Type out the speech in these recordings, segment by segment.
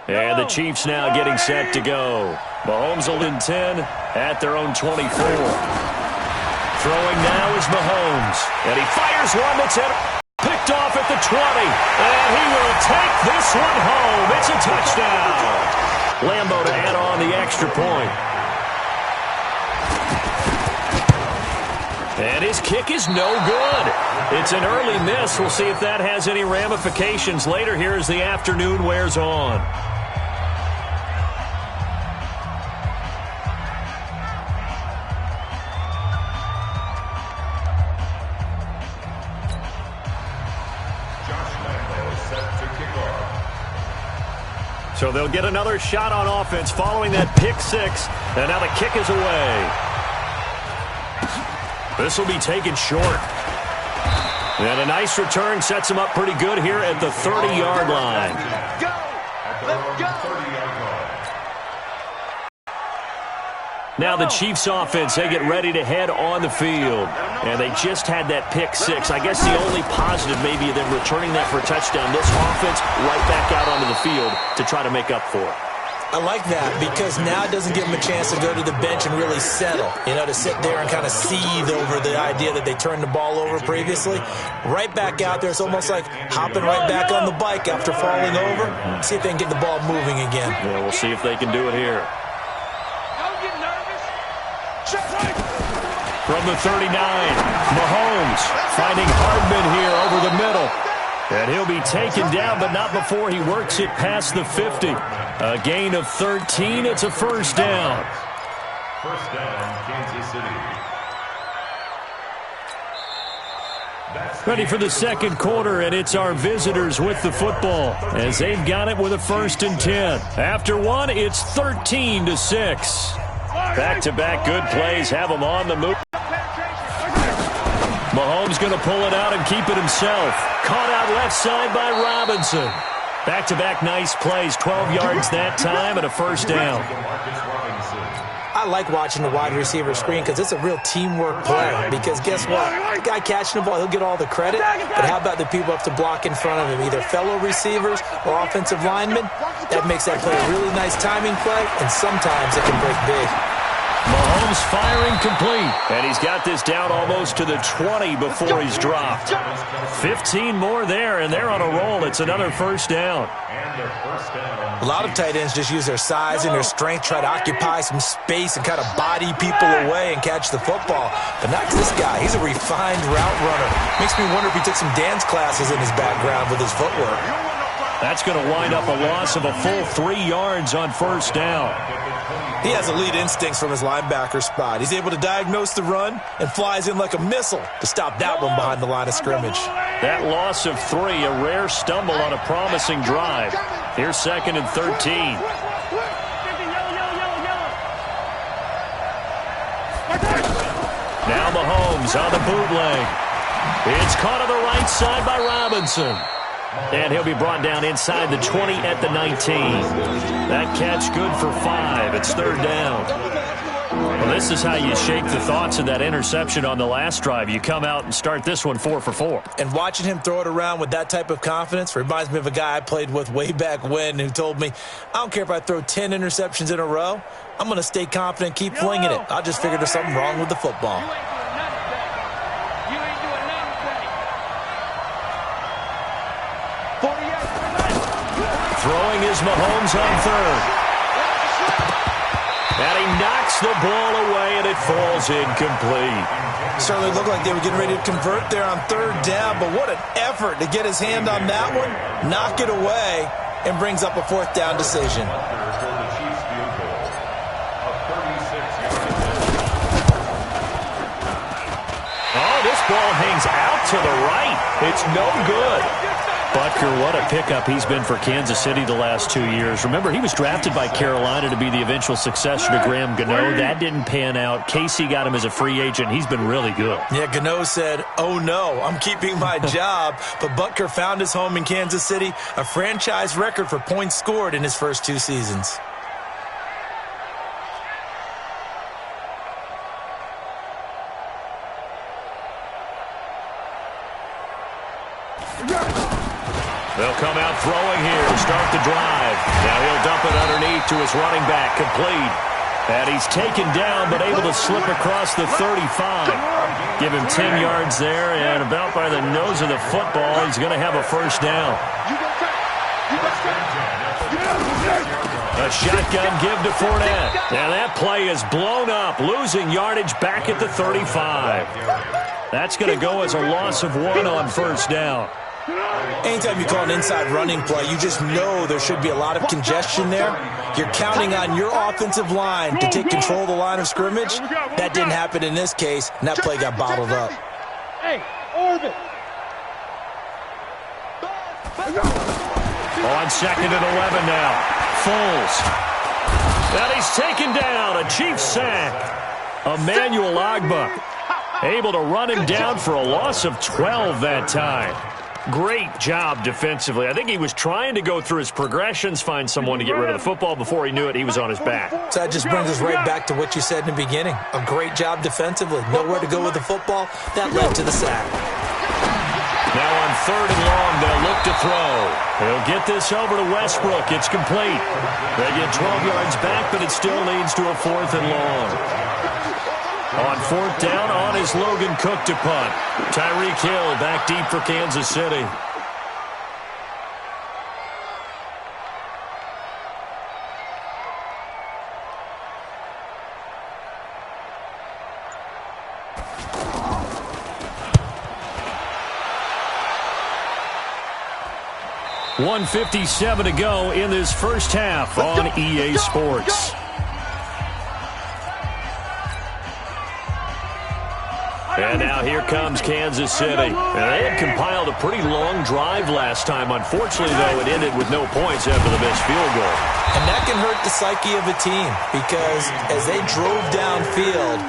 And the Chiefs now getting set to go. Mahomes will in 10 at their own 24. Throwing now is Mahomes. And he fires one that's picked off at the 20. And he will take this one home. It's a touchdown. Lambeau to add on the extra point. And his kick is no good. It's an early miss. We'll see if that has any ramifications later here as the afternoon wears on. So they'll get another shot on offense following that pick six. And now the kick is away. This will be taken short. And a nice return sets him up pretty good here at the 30-yard line. Now the Chiefs offense, they get ready to head on the field. And they just had that pick six. I guess the only positive maybe of them returning that for a touchdown. This offense right back out onto the field to try to make up for it. I like that because now it doesn't give them a chance to go to the bench and really settle, to sit there and kind of seethe over the idea that they turned the ball over previously. Right back out there, it's almost like hopping right back on the bike after falling over. See if they can get the ball moving again. Yeah, we'll see if they can do it here. From the 39, Mahomes finding Hardman here over the middle. And he'll be taken down, but not before he works it past the 50. A gain of 13. It's a first down. First down, Kansas City. Ready for the second quarter, and it's our visitors with the football as they've got it with a 1st and 10. After one, it's 13-6. Back-to-back good plays have them on the move. Mahomes going to pull it out and keep it himself. Caught out left side by Robinson. Back-to-back nice plays, 12 yards that time and a first down. I like watching the wide receiver screen because it's a real teamwork play. Because guess what? The guy catching the ball, he'll get all the credit. But how about the people up to block in front of him, either fellow receivers or offensive linemen? That makes that play a really nice timing play, and sometimes it can break big. Mahomes firing complete. And he's got this down almost to the 20 before he's dropped. 15 more there, and they're on a roll. It's another first down. A lot of tight ends just use their size and their strength, try to occupy some space and kind of body people away and catch the football. But not this guy. He's a refined route runner. Makes me wonder if he took some dance classes in his background with his footwork. That's going to wind up a loss of a full 3 yards on first down. He has elite instincts from his linebacker spot. He's able to diagnose the run and flies in like a missile to stop that one behind the line of scrimmage. That loss of 3, a rare stumble on a promising drive. Here's 2nd and 13. Now Mahomes on the bootleg. It's caught on the right side by Robinson. And he'll be brought down inside the 20 at the 19. That catch good for 5. It's 3rd down. Well, this is how you shake the thoughts of that interception on the last drive. You come out and start this one 4 for 4. And watching him throw it around with that type of confidence reminds me of a guy I played with way back when who told me, I don't care if I throw 10 interceptions in a row. I'm going to stay confident, keep flinging it. I just figured there's something wrong with the football. Throwing is Mahomes on 3rd. And he knocks the ball away, and it falls incomplete. Certainly looked like they were getting ready to convert there on 3rd down, but what an effort to get his hand on that one, knock it away, and brings up a 4th down decision. Oh, this ball hangs out to the right. It's no good. Butker, what a pickup he's been for Kansas City the last 2 years. Remember, he was drafted by Carolina to be the eventual successor to Graham Gano. That didn't pan out. Casey got him as a free agent. He's been really good. Yeah, Gano said, oh no, I'm keeping my job. But Butker found his home in Kansas City, a franchise record for points scored in his first 2 seasons. They'll come out throwing here to start the drive. Now he'll back to his running back, complete. And he's taken down, but able to slip across the 35. Give him 10 yards there, and about by the nose of the football, he's going to have a first down. A shotgun give to Fournette. Now that play is blown up, losing yardage back at the 35. That's going to go as a loss of 1 on first down. Anytime you call an inside running play, you just know there should be a lot of congestion there. You're counting on your offensive line to take control of the line of scrimmage. That didn't happen in this case, and that play got bottled up. Hey, orbit. On 2nd and 11 now. Foles. And he's taken down. A Chiefs sack. Emmanuel Ogbah able to run him down for a loss of 12 that time. Great job defensively. I think he was trying to go through his progressions, find someone to get rid of the football. Before he knew it, he was on his back. So that just brings us right back to what you said in the beginning. A great job defensively. Nowhere to go with the football. That led to the sack. Now on 3rd and long, they'll look to throw. He'll get this over to Westbrook. It's complete. They get 12 yards back, but it still leads to a 4th and long. On 4th down, on is Logan Cook to punt. Tyreek Hill back deep for Kansas City. .157 to go in this first half on EA Sports. And now here comes Kansas City. And they had compiled a pretty long drive last time. Unfortunately, though, it ended with no points after the missed field goal. And that can hurt the psyche of a team because as they drove downfield,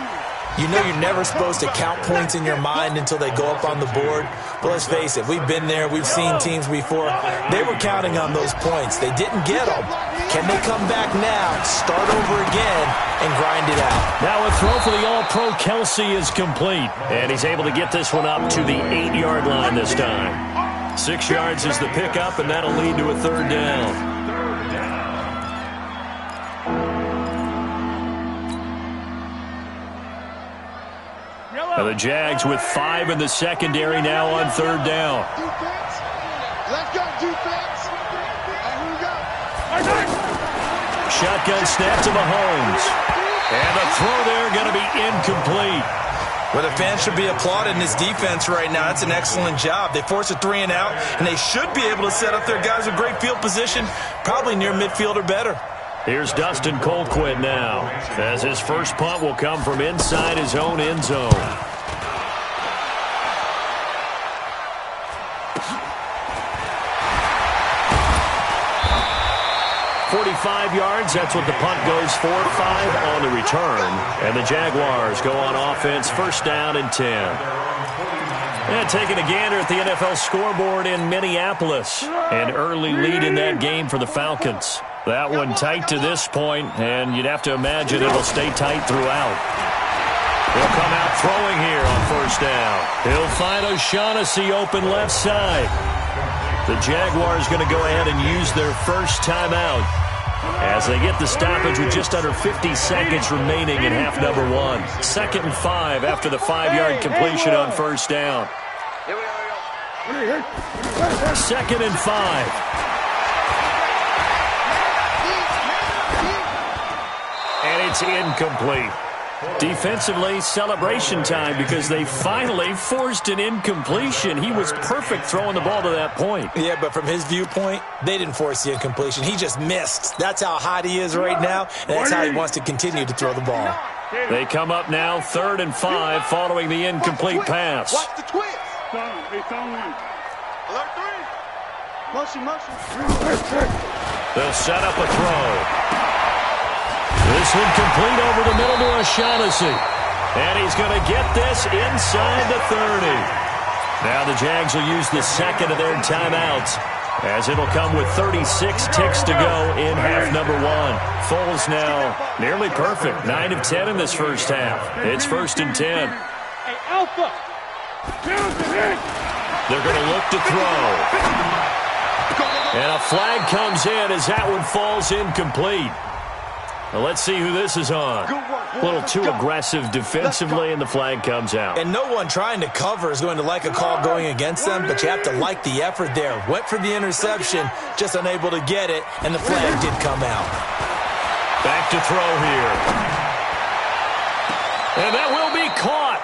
you know you're never supposed to count points in your mind until they go up on the board. But let's face it, we've been there. We've seen teams before. They were counting on those points. They didn't get them. Can they come back now, start over again, and grind it out? Now a throw for the All-Pro Kelsey is complete. And he's able to get this one up to the 8-yard line this time. 6 yards is the pickup, and that'll lead to a 3rd down. Now the Jags with 5 in the secondary now on 3rd down. Defense. Let's go, defense. Here we go. Shotgun snap to Mahomes. And the throw there going to be incomplete. Well, the fans should be applauding this defense right now. That's an excellent job. They force a 3 and out, and they should be able to set up their guys with great field position, probably near midfield or better. Here's Dustin Colquitt now, as his first punt will come from inside his own end zone. 45 yards, that's what the punt goes for. 5 on the return. And the Jaguars go on offense, 1st down and 10. And taking a gander at the NFL scoreboard in Minneapolis. An early lead in that game for the Falcons. That one tight to this point, and you'd have to imagine it'll stay tight throughout. He'll come out throwing here on 1st down. He'll find O'Shaughnessy open left side. The Jaguars going to go ahead and use their first timeout as they get the stoppage with just under 50 seconds remaining in half number 1. 2nd and 5 after the 5-yard completion on 1st down. 2nd and 5. And it's incomplete. Defensively, celebration time because they finally forced an incompletion. He was perfect throwing the ball to that point. Yeah, but from his viewpoint, they didn't force the incompletion. He just missed. That's how hot he is right now, and that's how he wants to continue to throw the ball. They come up now 3rd and 5 following the incomplete pass. Watch the twist. Alert 3. Motion. They'll set up a throw. This one complete over the middle to O'Shaughnessy. And he's going to get this inside the 30. Now the Jags will use the 2nd of their timeouts as it'll come with 36 ticks to go in half number 1. Foles now nearly perfect. 9 of 10 in this first half. It's 1st and 10. Hey, Alpha. They're going to look to throw. And a flag comes in as that one falls incomplete. Well, let's see who this is on. A little too aggressive defensively, and the flag comes out. And no one trying to cover is going to like a call going against them, but you have to like the effort there. Went for the interception, just unable to get it, and the flag did come out. Back to throw here. And that will be caught,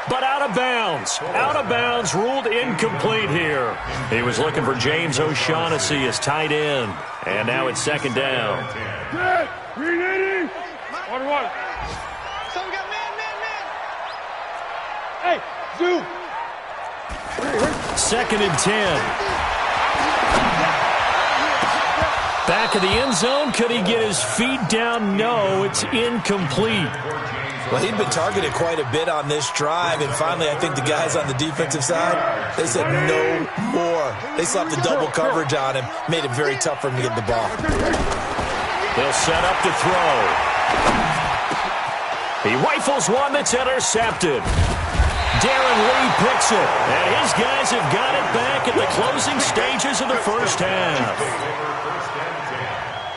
but out of bounds. Out of bounds, ruled incomplete here. He was looking for James O'Shaughnessy as tight end, and now it's second down. Ready? One. So we got man. Hey, Zoo. Second and 10. Back of the end zone. Could he get his feet down? No, it's incomplete. Well, he'd been targeted quite a bit on this drive, and finally I think the guys on the defensive side, they said no more. They slapped the double coverage on him, made it very tough for him to get the ball. They'll set up to throw. He rifles one that's intercepted. Darren Lee picks it, and his guys have got it back at the closing stages of the first half.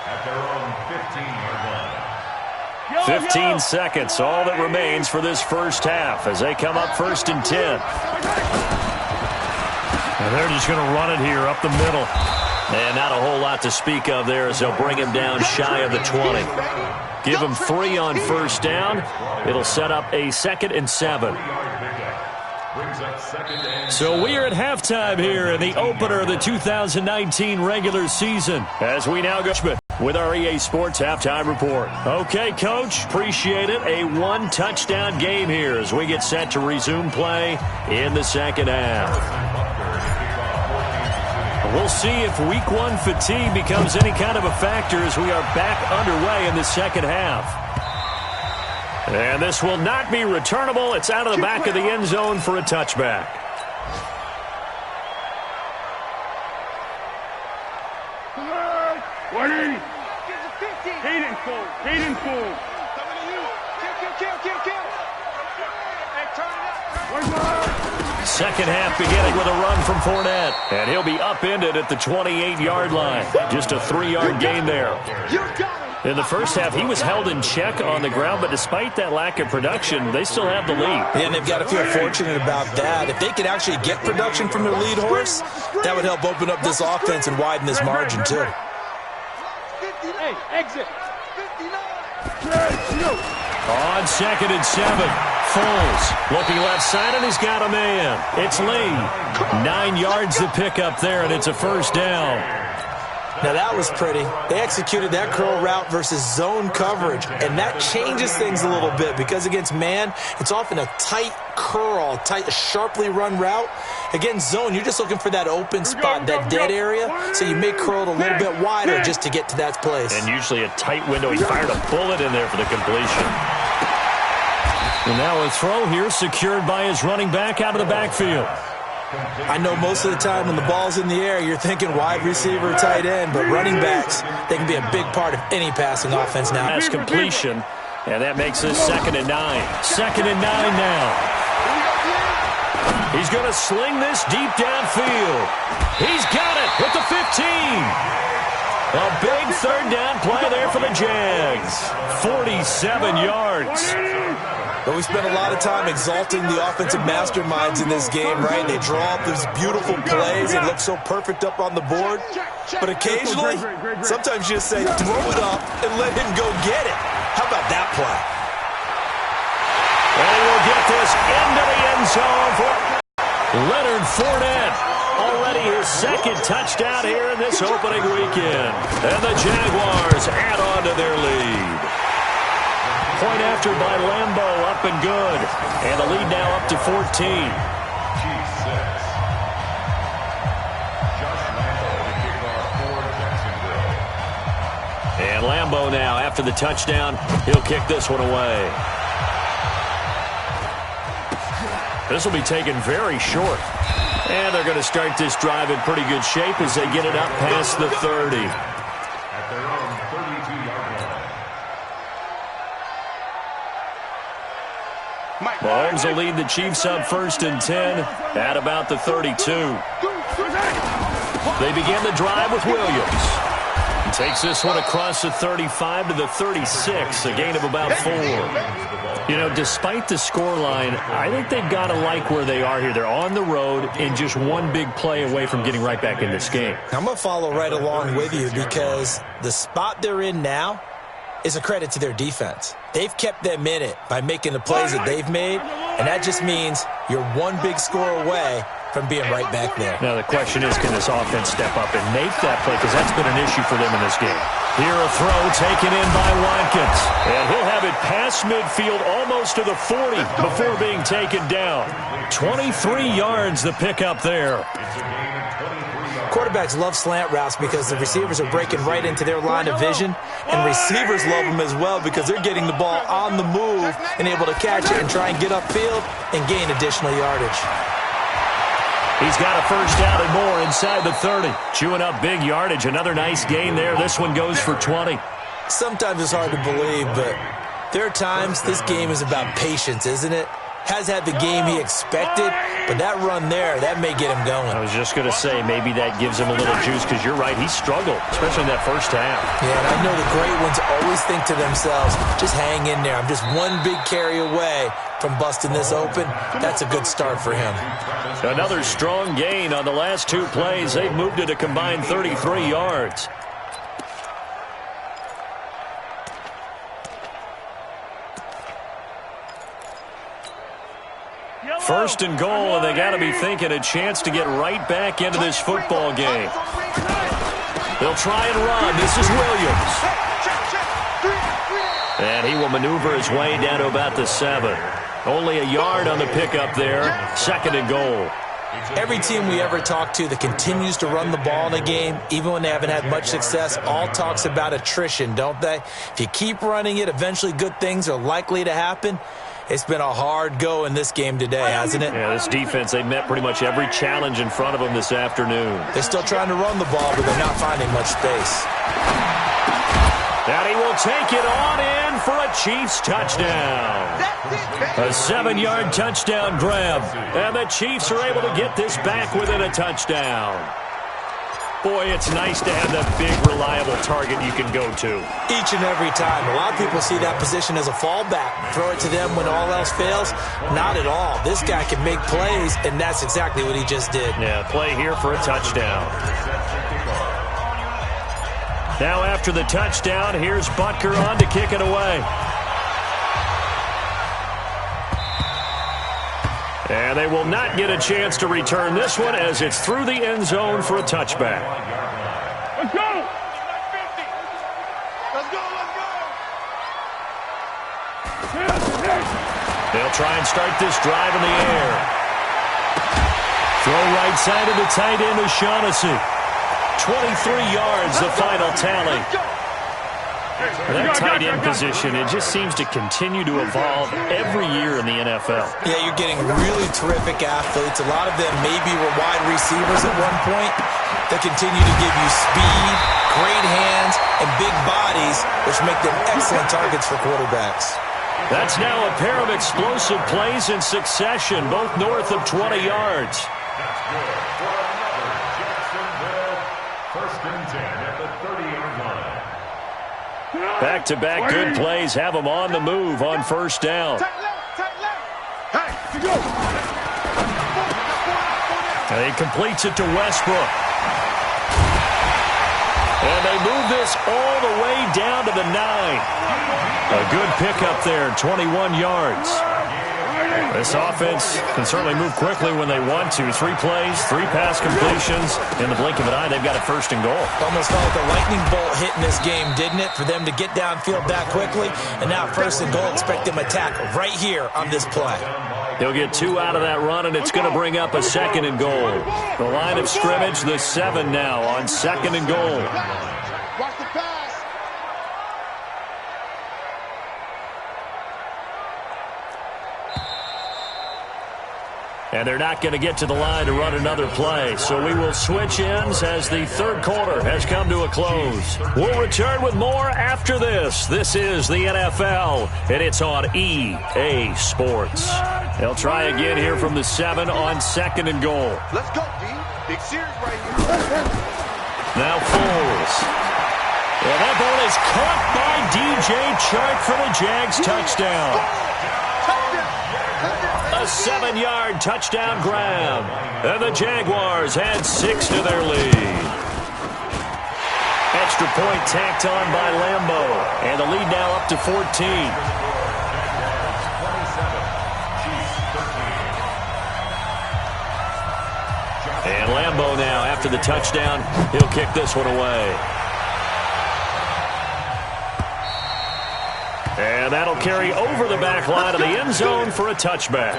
At their own 15-yard line. 15 seconds, all that remains for this first half as they come up first and 10. And they're just going to run it here up the middle. And not a whole lot to speak of there as they'll bring him down shy of the 20. Give him 3 on first down. It'll set up a 2nd and 7. So we are at halftime here in the opener of the 2019 regular season as we now go with our EA Sports Halftime Report. Okay, Coach, appreciate it. A 1-touchdown game here as we get set to resume play in the second half. We'll see if Week 1 fatigue becomes any kind of a factor as we are back underway in the second half. And this will not be returnable. It's out of the back of the end zone for a touchback. Hayden full. Second half beginning with a run from Fournette. And he'll be upended at the 28-yard line. Just a 3-yard gain there. In the first half, he was held in check on the ground, but despite that lack of production, they still have the lead. And they've got to feel fortunate about that. If they could actually get production from their lead horse, that would help open up this offense and widen this margin, too. Hey, exit. On 2nd and 7, Foles looking left side, and he's got a man. It's Lee. 9 yards to pick up there, and it's a first down. Now, that was pretty. They executed that curl route versus zone coverage, and that changes things a little bit because against man, it's often a tight curl, tight, sharply run route. Against zone, you're just looking for that open spot, that dead area, so you may curl it a little bit wider just to get to that place. And usually a tight window. He fired a bullet in there for the completion. And now a throw here secured by his running back out of the backfield. I know most of the time when the ball's in the air, you're thinking wide receiver, tight end, but running backs, they can be a big part of any passing offense now. That's completion, and that makes this 2nd and 9. 2nd and 9 now. He's going to sling this deep downfield. He's got it at the 15. A big 3rd down play there for the Jags. 47 yards. But we spent a lot of time exalting the offensive masterminds in this game, right? They draw up these beautiful plays. They look so perfect up on the board. But occasionally, sometimes you just say, throw it up and let him go get it. How about that play? And he will get this into the end zone for Leonard Fournette. Already his 2nd touchdown here in this opening weekend. And the Jaguars add on to their lead. Point after by Lambeau, up and good. And the lead now up to 14. And Lambeau now, after the touchdown, he'll kick this one away. This will be taken very short. And they're going to start this drive in pretty good shape as they get it up past the 30. At their own 32-yard line. Mahomes will lead the Chiefs up 1st and 10 at about the 32. They begin the drive with Williams. Takes this one across the 35 to the 36, a gain of about 4. You know, despite the scoreline, I think they've got to like where they are here. They're on the road and just one big play away from getting right back in this game. I'm going to follow right along with you because the spot they're in now is a credit to their defense. They've kept them in it by making the plays that they've made, and that just means you're one big score away from being right back there. Now the question is, can this offense step up and make that play? Because that's been an issue for them in this game. Here a throw taken in by Watkins. And he'll have it past midfield almost to the 40 before being taken down. 23 yards the pickup there. Quarterbacks love slant routes because the receivers are breaking right into their line of vision, and receivers love them as well because they're getting the ball on the move and able to catch it and try and get upfield and gain additional yardage. He's got a first down and more inside the 30. Chewing up big yardage. Another nice gain there. This one goes for 20. Sometimes it's hard to believe, but there are times this game is about patience, isn't it? Has had the game he expected, but that run there, that may get him going. I was just going to say, maybe that gives him a little juice because you're right, he struggled, especially in that first half. Yeah, and I know the great ones always think to themselves, just hang in there. I'm just one big carry away from busting this open. That's a good start for him. Another strong gain on the last 2 plays. They've moved it a combined 33 yards. First and goal, and they got to be thinking a chance to get right back into this football game. They'll try and run. This is Williams. And he will maneuver his way down to about the 7. Only a yard on the pickup there. 2nd and goal. Every team we ever talk to that continues to run the ball in a game, even when they haven't had much success, all talks about attrition, don't they? If you keep running it, eventually good things are likely to happen. It's been a hard go in this game today, hasn't it? Yeah, this defense, they met pretty much every challenge in front of them this afternoon. They're still trying to run the ball, but they're not finding much space. And he will take it on in for a Chiefs touchdown. A 7-yard touchdown grab. And the Chiefs are able to get this back within a touchdown. Boy, it's nice to have that big, reliable target you can go to. Each and every time. A lot of people see that position as a fallback. Throw it to them when all else fails. Not at all. This guy can make plays, and that's exactly what he just did. Yeah, play here for a touchdown. Now after the touchdown, here's Butker on to kick it away. And they will not get a chance to return this one as it's through the end zone for a touchback. Let's go! Let's go, let's go! They'll try and start this drive in the air. Throw right side of the tight end to Shaughnessy. 23 yards, the final tally. That tight end position, it just seems to continue to evolve every year in the NFL. Yeah, you're getting really terrific athletes. A lot of them maybe were wide receivers at one point. They continue to give you speed, great hands, and big bodies, which make them excellent targets for quarterbacks. That's now a pair of explosive plays in succession, both north of 20 yards. First and 10 at the 30-yard line. Back-to-back good plays have them on the move on first down. Hey, let's go! And he completes it to Westbrook. And they move this all the way down to the 9. A good pickup there, 21 yards. This offense can certainly move quickly when they want to. 3 plays, 3 pass completions. In the blink of an eye, they've got a first and goal. Almost felt like a lightning bolt hit in this game, didn't it? For them to get downfield that quickly. And now first and goal, expect them to attack right here on this play. He'll get 2 out of that run, and it's going to bring up a 2nd and goal. The line of scrimmage, the 7 now on 2nd and goal. Watch the pass. And they're not going to get to the line to run another play. So we will switch ends as the third quarter has come to a close. We'll return with more after this. This is the NFL, and it's on EA Sports. They'll try again here from the 7 on 2nd and goal. Let's go, D. Big series right here. Now Foles. And that ball is caught by DJ Chark for the Jags touchdown. A 7-yard touchdown grab. And the Jaguars add 6 to their lead. Extra point tacked on by Lambo. And the lead now up to 14. And Lambo now, after the touchdown, he'll kick this one away. And that'll carry over the back line of the end zone for a touchback.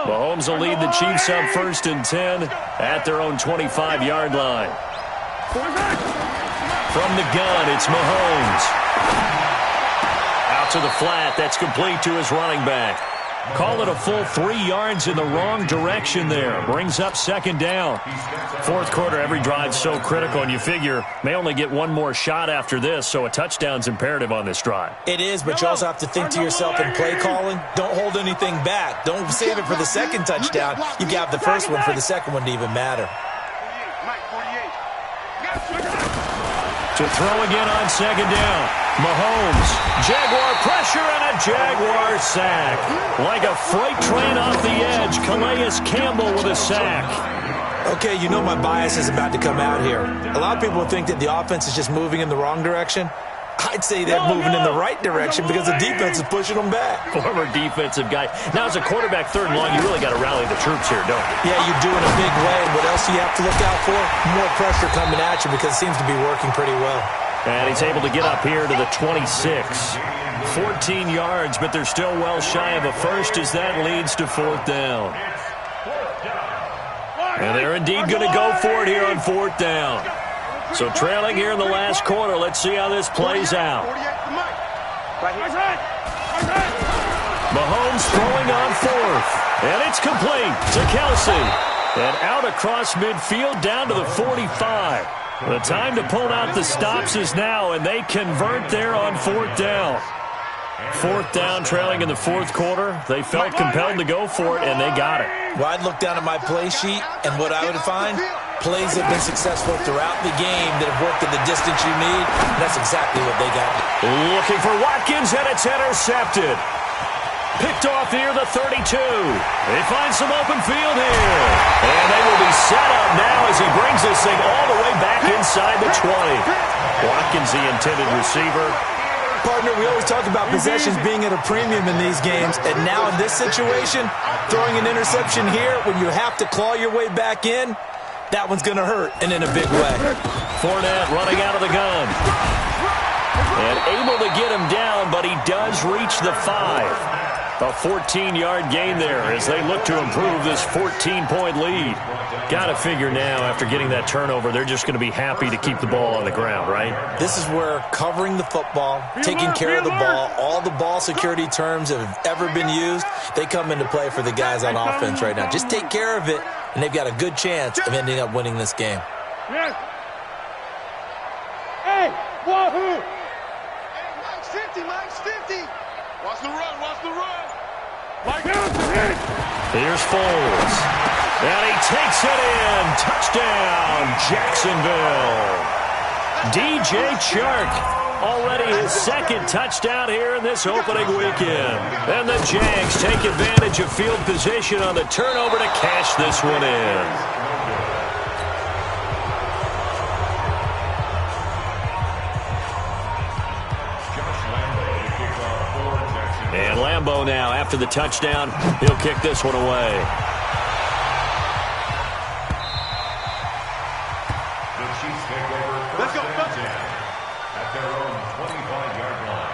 Mahomes will lead the Chiefs up 1st and 10 at their own 25-yard line. From the gun, it's Mahomes. Out to the flat. That's complete to his running back. Call it a full 3 yards in the wrong direction there. Brings up 2nd down. 4th quarter, every drive's so critical, and you figure may only get one more shot after this, so a touchdown's imperative on this drive. It is, but you also have to think to yourself in play calling, don't hold anything back. Don't save it for the 2nd touchdown. You got the 1st one for the 2nd one to even matter. To throw again on 2nd down. Mahomes, Jaguar pressure and a Jaguar sack. Like a freight train off the edge, Calais Campbell with a sack. Okay, you know my bias is about to come out here. A lot of people think that the offense is just moving in the wrong direction. I'd say they're moving in the right direction because the defense is pushing them back. Former defensive guy. Now, as a quarterback 3rd and long, you really got to rally the troops here, don't you? Yeah, you do in a big way. And what else do you have to look out for? More pressure coming at you because it seems to be working pretty well. And he's able to get up here to the 26. 14 yards, but they're still well shy of a first as that leads to 4th down. And they're indeed going to go for it here on 4th down. So trailing here in the last quarter. Let's see how this plays out. Mahomes throwing on 4th. And it's complete to Kelsey. And out across midfield down to the 45. The time to pull out the stops is now, and they convert there on 4th down. 4th down, trailing in the 4th quarter. They felt compelled to go for it, and they got it. Well, I'd look down at my play sheet, and what I would find, plays have been successful throughout the game that have worked at the distance you need, and that's exactly what they got. Looking for Watkins, and it's intercepted. Picked off near the 32. They find some open field here. And they will be set up now as he brings this thing all the way back inside the 20. Watkins, the intended receiver. Partner, we always talk about possessions being at a premium in these games, and now in this situation, throwing an interception here when you have to claw your way back in, that one's going to hurt, and in a big way. Fournette running out of the gun. And able to get him down, but he does reach the 5. A 14-yard gain there as they look to improve this 14-point lead. Got to figure now, after getting that turnover, they're just going to be happy to keep the ball on the ground, right? This is where covering the football, taking care of the ball, all the ball security terms that have ever been used, they come into play for the guys on offense right now. Just take care of it, and they've got a good chance of ending up winning this game. Hey, wahoo! Hey, Mike's 50, Mike's 50. Watch the run, watch the run. Here's Foles. And he takes it in. Touchdown, Jacksonville. DJ Chark. Already his 2nd touchdown here in this opening weekend. And the Jags take advantage of field position on the turnover to cash this one in. And Lambo now, after the touchdown, he'll kick this one away. The Chiefs take over 1st and 10 at their own 25-yard line.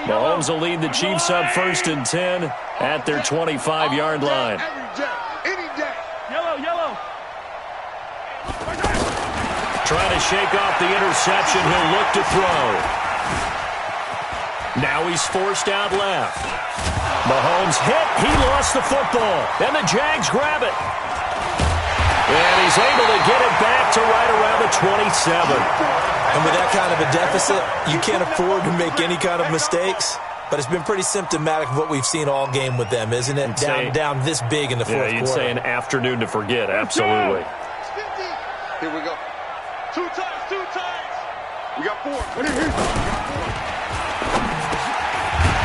Mahomes will lead the Chiefs up 1st and 10 at their 25-yard line. Any day. Yellow. Trying to shake off the interception. He'll look to throw. Now he's forced out left. Mahomes hit. He lost the football. And the Jags grab it. And he's able to get it back to right around the 27. And with that kind of a deficit, you can't afford to make any kind of mistakes. But it's been pretty symptomatic of what we've seen all game with them, isn't it? Down this big in the fourth quarter. Yeah, you'd say an afternoon to forget. Absolutely. Here we go. Two times. We got 4.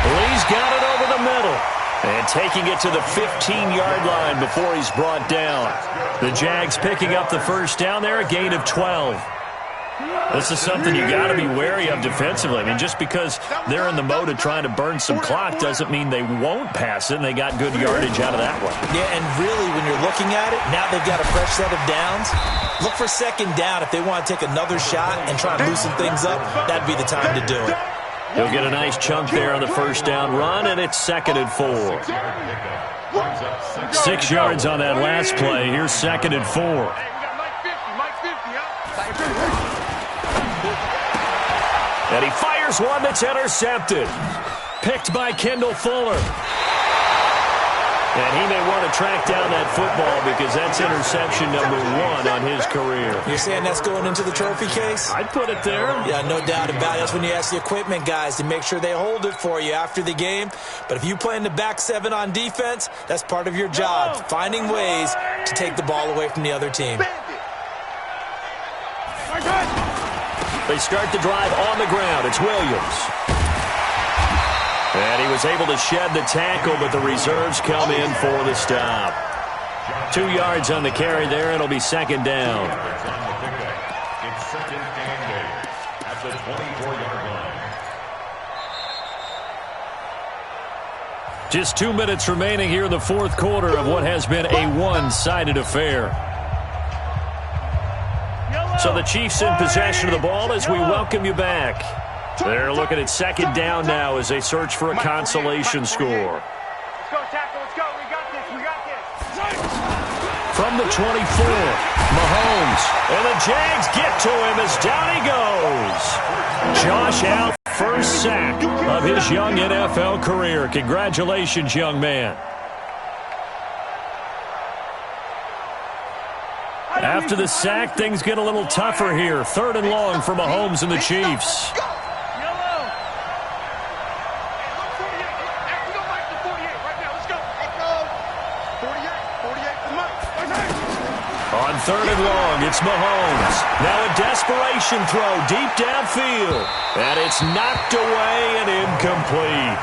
Lee's got it over the middle. And taking it to the 15-yard line before he's brought down. The Jags picking up the first down there, a gain of 12. This is something you got to be wary of defensively. I mean, just because they're in the mode of trying to burn some clock doesn't mean they won't pass it, and they got good yardage out of that one. Yeah, and really, when you're looking at it, now they've got a fresh set of downs. Look for second down. If they want to take another shot and try and loosen things up, that'd be the time to do it. He'll get a nice chunk there on the first down run, and it's 2nd and 4. 6 yards on that last play. Here's 2nd and 4. And he fires one that's intercepted. Picked by Kendall Fuller. And he may want to track down that football because that's interception number 1 on his career. You're saying that's going into the trophy case? I'd put it there. Yeah, no doubt about it. That's when you ask the equipment guys to make sure they hold it for you after the game. But if you play in the back 7 on defense, that's part of your job, finding ways to take the ball away from the other team. They start the drive on the ground. It's Williams. And he was able to shed the tackle, but the reserves come in for the stop. 2 yards on the carry there, and it'll be 2nd down. It's 2nd and 8 at the 24-yard line. Just 2 minutes remaining here in the fourth quarter of what has been a one-sided affair. So the Chiefs in possession of the ball as we welcome you back. They're looking at 2nd down now as they search for a consolation score. Let's go, tackle. Let's go. We got this. From the 24, Mahomes. And the Jags get to him as down he goes. Josh Allen, first sack of his young NFL career. Congratulations, young man. After the sack, things get a little tougher here. 3rd and long for Mahomes and the Chiefs. On 3rd and long, it's Mahomes. Now a desperation throw deep downfield. And it's knocked away and incomplete.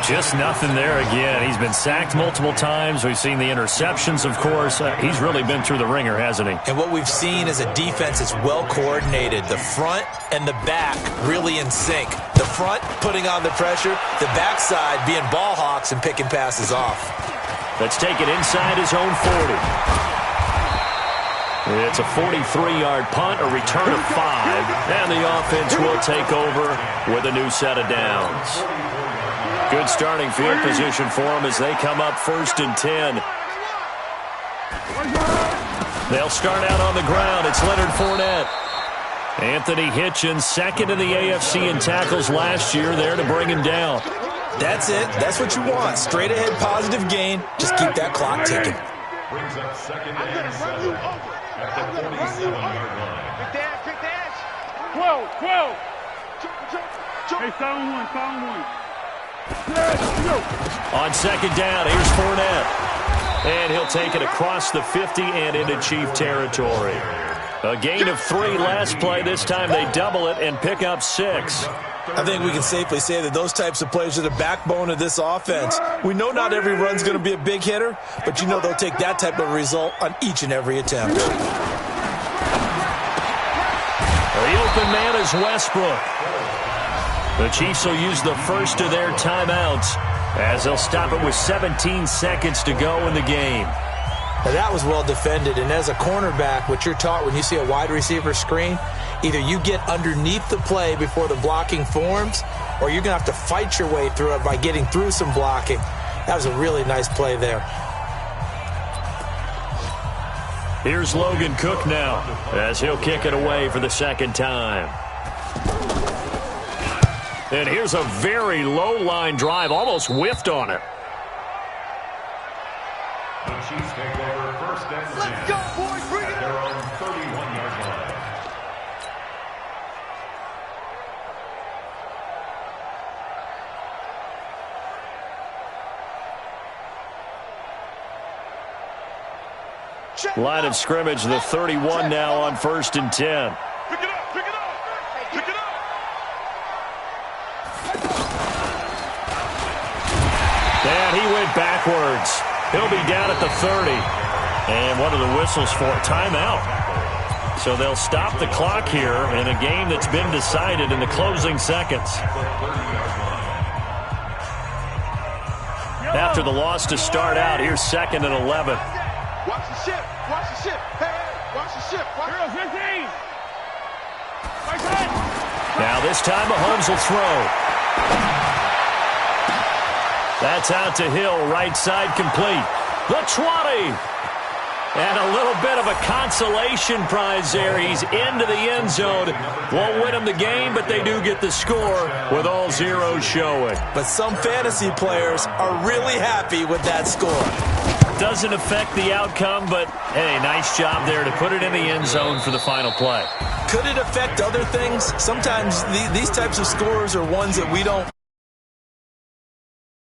Just nothing there again. He's been sacked multiple times. We've seen the interceptions, of course. He's really been through the ringer, hasn't he? And what we've seen is a defense that's well coordinated. The front and the back really in sync. The front putting on the pressure. The backside being ball hawks and picking passes off. Let's take it inside his own 40. It's a 43-yard punt, a return of 5. And the offense will take over with a new set of downs. Good starting field position for them as they come up 1st and 10. They'll start out on the ground. It's Leonard Fournette. Anthony Hitchens, 2nd in the AFC in tackles last year, there to bring him down. That's it. That's what you want. Straight ahead positive gain. Just keep that clock ticking. Brings up 2nd and 7 at the 47-yard line. Big dash. 12. Hey, sound one. On 2nd down, here's Fournette. And he'll take it across the 50 and into Chief territory. A gain of 3 last play. This time they double it and pick up 6. I think we can safely say that those types of plays are the backbone of this offense. We know not every run's going to be a big hitter, but you know they'll take that type of result on each and every attempt. The open man is Westbrook. The Chiefs will use the first of their timeouts as they'll stop it with 17 seconds to go in the game. Now that was well defended, and as a cornerback, what you're taught when you see a wide receiver screen, either you get underneath the play before the blocking forms, or you're going to have to fight your way through it by getting through some blocking. That was a really nice play there. Here's Logan Cook now as he'll kick it away for the 2nd time. And here's a very low-line drive, almost whiffed on it. The Chiefs take over first and 10. Let's go, boys. Bring At it their up. own 31-yard line. Line of scrimmage, the 31 now on first and 10. Pick it up. Pick it up. Pick it up. And he went backwards. He'll be down at the 30. And one of the whistles for a timeout. So they'll stop the clock here in a game that's been decided in the closing seconds. After the loss to start out, here's 2nd and 11. Watch the ship. Watch the ship. Hey, watch the ship. Watch Girl, 15. Right side. Now this time Mahomes will throw. That's out to Hill, right side complete. The 20. And a little bit of a consolation prize there. He's into the end zone. Won't win them the game, but they do get the score with all zeros showing. But some fantasy players are really happy with that score. Doesn't affect the outcome, but, hey, nice job there to put it in the end zone for the final play. Could it affect other things? Sometimes these types of scores are ones that we don't